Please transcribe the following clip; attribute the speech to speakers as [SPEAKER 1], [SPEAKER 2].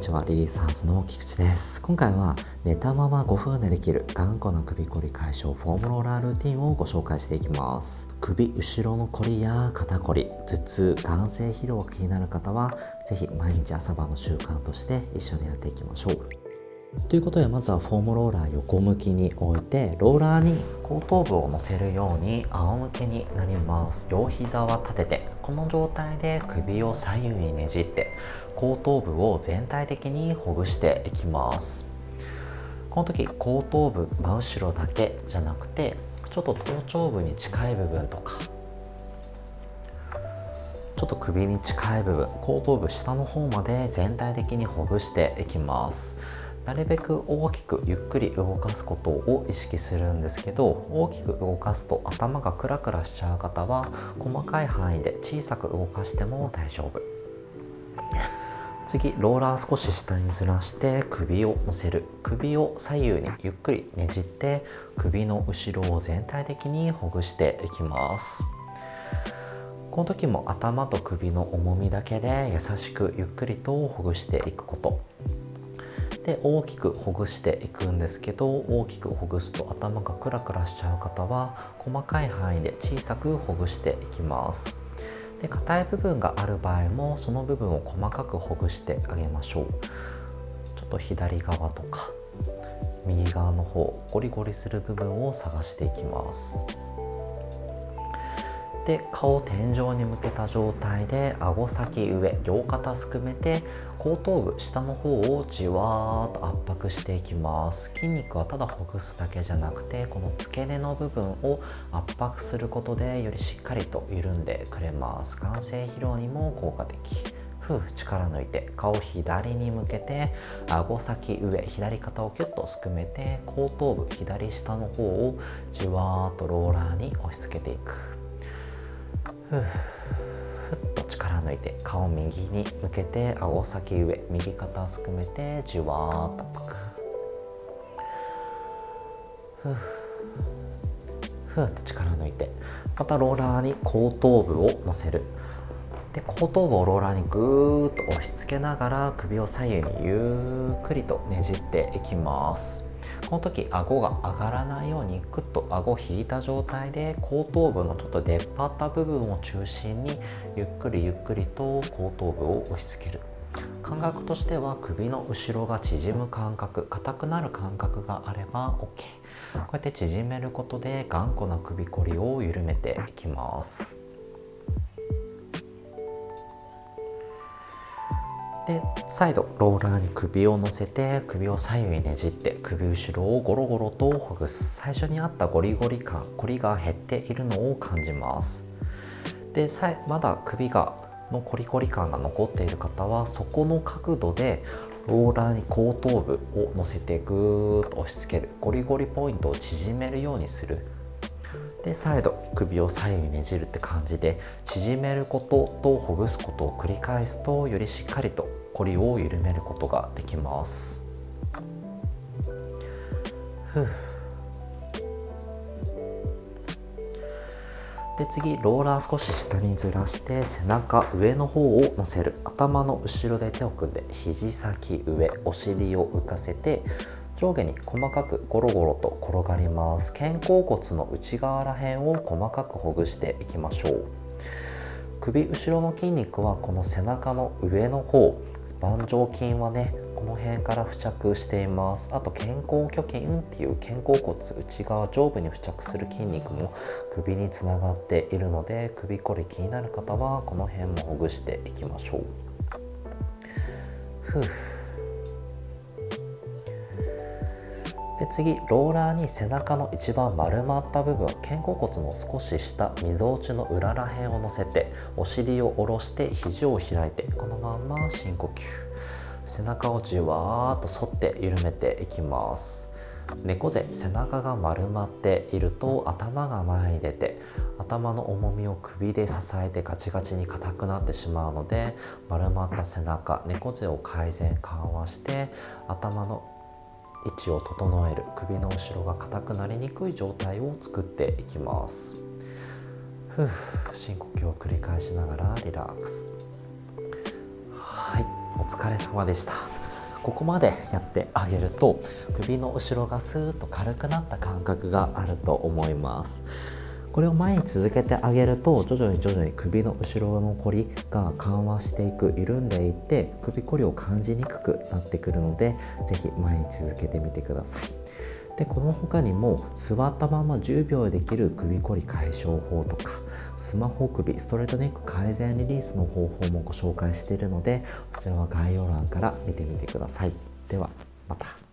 [SPEAKER 1] ちは。リリースハウスの菊池です。今回は寝たまま5分でできる頑固な首こり解消フォームローラールーティンをご紹介していきます。首後ろのこりや肩こり、頭痛、眼性疲労が気になる方はぜひ毎日朝晩の習慣として一緒にやっていきましょう。ということで、まずはフォームローラー横向きに置いて、ローラーに後頭部を乗せるように仰向けになります。両膝は立てて、この状態で首を左右にねじって後頭部を全体的にほぐしていきます。この時後頭部真後ろだけじゃなくて、ちょっと頭頂部に近い部分とか、ちょっと首に近い部分、後頭部下の方まで全体的にほぐしていきます。なるべく大きくゆっくり動かすことを意識するんですけど、大きく動かすと頭がクラクラしちゃう方は細かい範囲で小さく動かしても大丈夫。次、ローラー少し下にずらして首を乗せる。首を左右にゆっくりねじって首の後ろを全体的にほぐしていきます。この時も頭と首の重みだけで優しくゆっくりとほぐしていくことで、大きくほぐしていくんですけど、大きくほぐすと頭がクラクラしちゃう方は細かい範囲で小さくほぐしていきます。で、硬い部分がある場合もその部分を細かくほぐしてあげましょう。ちょっと左側とか右側の方、ゴリゴリする部分を探していきます。で、顔を天井に向けた状態で顎先上、両肩すくめて後頭部下の方をじわーっと圧迫していきます。筋肉はただほぐすだけじゃなくて、この付け根の部分を圧迫することでよりしっかりと緩んでくれます。眼性疲労にも効果的。力抜いて顔左に向けて顎先上、左肩をキュッとすくめて後頭部左下の方をじわーっとローラーに押し付けていく。ふっと力抜いて顔右に向けて顎先上、右肩すくめてじわーっと圧迫。ふっと力抜いて、またローラーに後頭部を乗せる。で、後頭部をローラーにぐーっと押し付けながら首を左右にゆっくりとねじっていきます。この時顎が上がらないようにクッと顎を引いた状態で後頭部のちょっと出っ張った部分を中心にゆっくりゆっくりと後頭部を押し付ける。感覚としては首の後ろが縮む感覚、硬くなる感覚があれば OK。 こうやって縮めることで頑固な首こりを緩めていきます。で、再度ローラーに首を乗せて首を左右にねじって首後ろをゴロゴロとほぐす。最初にあったゴリゴリ感、コリが減っているのを感じます。で、まだ首のコリコリ感が残っている方はそこの角度でローラーに後頭部を乗せてぐーっと押し付ける。ゴリゴリポイントを縮めるようにする。で、再度首を左右にねじるって感じで縮めることとほぐすことを繰り返すと、よりしっかりとコリを緩めることができます。で、次ローラー少し下にずらして背中上の方を乗せる。頭の後ろで手を組んで肘先上、お尻を浮かせて上下に細かくゴロゴロと転がります。肩甲骨の内側ら辺を細かくほぐしていきましょう。首後ろの筋肉はこの背中の上の方、盤上筋はね、この辺から付着しています。あと肩甲虚筋っていう肩甲骨内側上部に付着する筋肉も首につながっているので、首こり気になる方はこの辺もほぐしていきましょう。で、次ローラーに背中の一番丸まった部分、肩甲骨の少し下、みぞおちの裏ら辺を乗せてお尻を下ろして肘を開いて、このまんま深呼吸。背中をじわーっと反って緩めていきます。猫背、背中が丸まっていると頭が前に出て、頭の重みを首で支えてガチガチに硬くなってしまうので、丸まった背中、猫背を改善緩和して頭の位置を整える。首の後ろが硬くなりにくい状態を作っていきます。深呼吸を繰り返しながらリラックス。はい、お疲れ様でした。ここまでやってあげると首の後ろがスーッと軽くなった感覚があると思います。これを毎日続けてあげると徐々に首の後ろのこりが緩和していく、緩んでいって首こりを感じにくくなってくるので、ぜひ毎日続けてみてください。でこの他にも座ったまま10秒でできる首こり解消法とか、スマホ首ストレートネック改善リリースの方法もご紹介しているので、こちらは概要欄から見てみてください。ではまた。